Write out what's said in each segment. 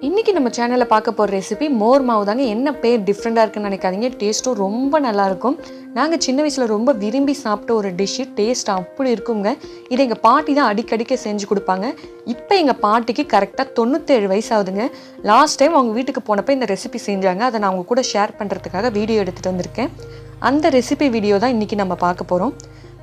இன்றைக்கி நம்ம சேனலில் பார்க்க போகிற ரெசிபி மோர் மாவு தாங்க. என்ன பேர் டிஃப்ரெண்ட்டாக இருக்குன்னு நினைக்காதீங்க, டேஸ்ட்டும் ரொம்ப நல்லாயிருக்கும். நாங்கள் சின்ன வயசில் ரொம்ப விரும்பி சாப்பிட்ட ஒரு டிஷ்ஷு, டேஸ்ட் அப்படி இருக்குங்க. இதை எங்கள் பாட்டி தான் அடிக்கடிக்க செஞ்சு கொடுப்பாங்க. இப்போ எங்கள் பாட்டிக்கு கரெக்டாக 97 வயசு ஆகுதுங்க. லாஸ்ட் டைம் அவங்க வீட்டுக்கு போனப்போ இந்த ரெசிபி செஞ்சாங்க. அதை நான் அவங்க கூட ஷேர் பண்ணுறதுக்காக வீடியோ எடுத்துகிட்டு வந்திருக்கேன். அந்த ரெசிபி வீடியோ தான் இன்றைக்கி நம்ம பார்க்க போகிறோம்.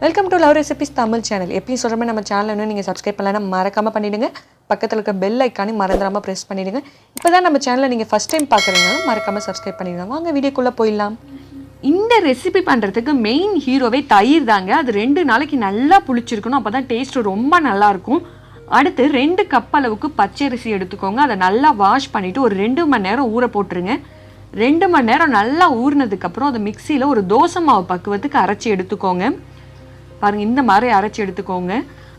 Welcome to love recipes Tamil channel. எப்பயும் சொல்கிற மாதிரி நம்ம சேனல் இன்னும் நீங்கள் சப்ஸ்கிரைப் பண்ணலாம், மறக்காமல் பண்ணிவிடுங்க. பக்கத்தில் இருக்க பெல் ஐக்கானே மறந்துடாமல் ப்ரெஸ் பண்ணிவிடுங்க. இப்போ தான் நம்ம சேனலை நீங்கள் ஃபஸ்ட் டைம் பார்க்குறீங்கனாலும் மறக்காமல் சப்ஸ்கிரைப் பண்ணிடுங்க. வாங்க வீடியோக்குள்ளே போயிடலாம். இந்த ரெசிபி பண்ணுறதுக்கு மெயின் ஹீரோவே தயிர் தாங்க. அது 2 நாளைக்கு நல்லா புளிச்சிருக்கணும், அப்போ தான் டேஸ்ட்டு ரொம்ப நல்லாயிருக்கும். அடுத்து 2 கப் அளவுக்கு பச்சரிசி எடுத்துக்கோங்க. அதை நல்லா வாஷ் பண்ணிவிட்டு ஒரு 2 மணி நேரம் ஊற போட்டுருங்க. 2 மணி நேரம் நல்லா ஊறினதுக்கப்புறம் அதை மிக்சியில் ஒரு தோசை மாவு பக்குவத்துக்கு அரைச்சி எடுத்துக்கோங்க. பாருங்கள், இந்த மாதிரி அரைச்சி எடுத்துக்கோங்க.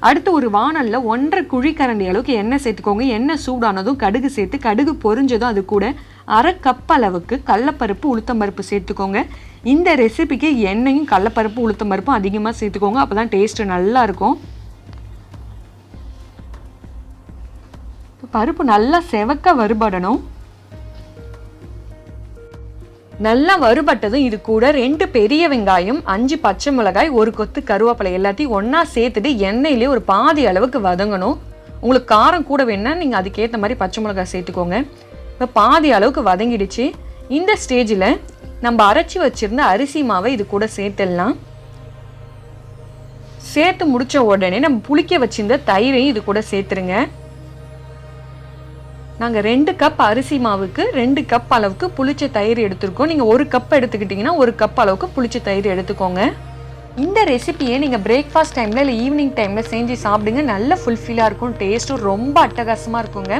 அடுத்து ஒரு வானலில் 1.5 குழிக்கரண்டி அளவுக்கு எண்ணெய் சேர்த்துக்கோங்க. எண்ணெய் சூடானதும் கடுகு சேர்த்து, கடுகு பொரிஞ்சதும் அது கூட 1/2 கப் அளவுக்கு கடலப்பருப்பு உளுத்தம்பருப்பு சேர்த்துக்கோங்க. இந்த ரெசிபிக்கு எண்ணெயும் கடலப்பருப்பு உளுத்தம்பருப்பும் அதிகமாக சேர்த்துக்கோங்க, அப்போ தான் டேஸ்ட்டு நல்லாயிருக்கும். பருப்பு நல்லா செவக்க வறுபடணும். நல்லா வறுபட்டதும் இது கூட 2 பெரிய வெங்காயம், 5 பச்சை மிளகாய், 1 கொத்து கருவேப்பிலை எல்லாத்தையும் ஒன்றா சேர்த்துட்டு எண்ணெயிலே ஒரு பாதி அளவுக்கு வதங்கணும். உங்களுக்கு காரம் கூட வேணுன்னா நீங்கள் அதுக்கேற்ற மாதிரி பச்சை மிளகாய் சேர்த்துக்கோங்க. இப்போ பாதி அளவுக்கு வதங்கிடுச்சு. இந்த ஸ்டேஜில் நம்ம அரைச்சி வச்சுருந்த அரிசி மாவை இது கூட சேர்த்துடலாம். சேர்த்து முடித்த உடனே நம்ம புளிக்க வச்சிருந்த தயிரையும் இது கூட சேர்த்துருங்க. நாங்கள் 2 கப் அரிசி மாவுக்கு 2 கப் அளவுக்கு புளிச்ச தயிர் எடுத்துருக்கோம். நீங்கள் 1 கப் எடுத்துக்கிட்டிங்கன்னா 1 கப் அளவுக்கு புளிச்ச தயிர் எடுத்துக்கோங்க. இந்த ரெசிபியை நீங்கள் பிரேக்ஃபாஸ்ட் டைமில் இல்லை ஈவினிங் டைமில் செஞ்சு சாப்பிடுங்க. நல்ல ஃபுல்ஃபில்லாக இருக்கும், டேஸ்ட்டும் ரொம்ப அட்டகாசமாக இருக்குங்க.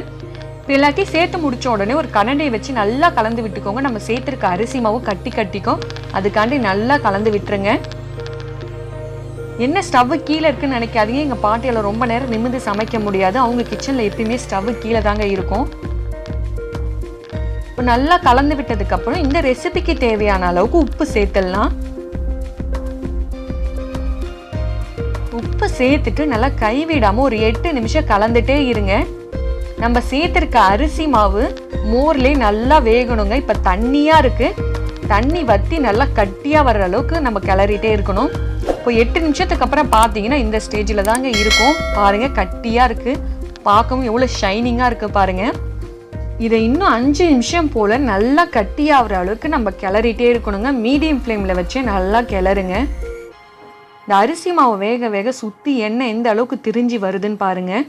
இப்போ எல்லாத்தையும் சேர்த்து முடித்த உடனே ஒரு கரண்டியை வச்சு நல்லா கலந்து விட்டுக்கோங்க. நம்ம சேர்த்துருக்க அரிசி மாவு கட்டிக்கும், அதுக்காண்டி நல்லா கலந்து விட்டுருங்க. என்ன ஸ்டவ்வு கீழே இருக்குன்னு நினைக்காதீங்க. எங்கள் பாட்டியால் ரொம்ப நேரம் நிமிர்ந்து சமைக்க முடியாது, அவங்க கிச்சனில் எப்பயுமே ஸ்டவ்வு கீழே தாங்க இருக்கும். இப்போ நல்லா கலந்து விட்டதுக்கப்புறம் இந்த ரெசிபிக்கு தேவையான அளவுக்கு உப்பு சேர்த்துடலாம். உப்பு சேர்த்துட்டு நல்லா கைவிடாமல் ஒரு 8 நிமிஷம் கலந்துட்டே இருங்க. நம்ம சேர்த்துருக்க அரிசி மாவு மோர்லேயே நல்லா வேகணுங்க. இப்போ தண்ணியாக இருக்குது, தண்ணி வற்றி நல்லா கட்டியாக வர்ற அளவுக்கு நம்ம கிளறிட்டே இருக்கணும். இப்போ 8 நிமிஷத்துக்கு அப்புறம் பார்த்தீங்கன்னா இந்த ஸ்டேஜில் தாங்க இருக்கும். பாருங்கள், கட்டியாக இருக்குது, பார்க்கவும் எவ்வளோ ஷைனிங்காக இருக்குது பாருங்கள். இதை இன்னும் 5 நிமிஷம் போல் நல்லா கட்டியாகிற அளவுக்கு நம்ம கிளறிட்டே இருக்கணுங்க. மீடியம் ஃப்ளேமில் வச்சு நல்லா கிளறுங்க. இந்த அரிசி மாவு வேக வேக சுற்றி எண்ணெய் எந்த அளவுக்கு திரிஞ்சு வருதுன்னு பாருங்கள்.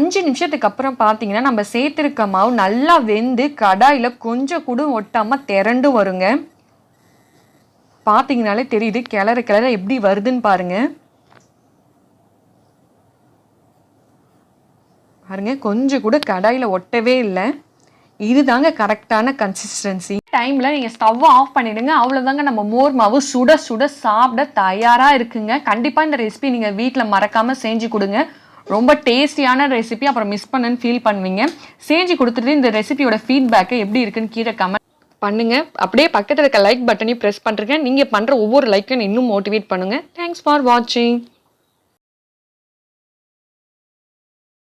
5 நிமிஷத்துக்கு அப்புறம் பார்த்தீங்கன்னா நம்ம சேர்த்துருக்க மாவு நல்லா வெந்து கடாயில் கொஞ்சம் கூட ஒட்டாமல் திரண்டு வருங்க. பார்த்தீங்கனாலே தெரியுது, கிளற எப்படி வருதுன்னு பாருங்க. பாருங்க, கொஞ்சம் கூட கடாயில் ஒட்டவே இல்லை. இதுதாங்க கரெக்டான கன்சிஸ்டன்சி. டைமில் நீங்கள் ஸ்டவ்வை ஆஃப் பண்ணிவிடுங்க. அவ்வளோதாங்க, நம்ம மோர் மாவு சுட சுட சாப்பிட தயாராக இருக்குங்க. கண்டிப்பாக இந்த ரெசிபி நீங்கள் வீட்டில் மறக்காமல் செஞ்சு கொடுங்க. ரொம்ப டேஸ்டியான ரெசிபி, அப்புறம் மிஸ் பண்ணுன்னு ஃபீல் பண்ணுவீங்க. செஞ்சு கொடுத்துட்டு இந்த ரெசிபியோட ஃபீட்பேக்கை எப்படி இருக்குன்னு கீழே கமெண்ட் பண்ணுங்க. அப்படியே பக்கத்தில் இருக்க லைக் பட்டனையும் ப்ரெஸ் பண்ணுறேங்க. நீங்கள் பண்ணுற ஒவ்வொரு லைக்கும் இன்னும் மோட்டிவேட் பண்ணுங்க. தேங்க்ஸ் ஃபார் வாட்சிங்.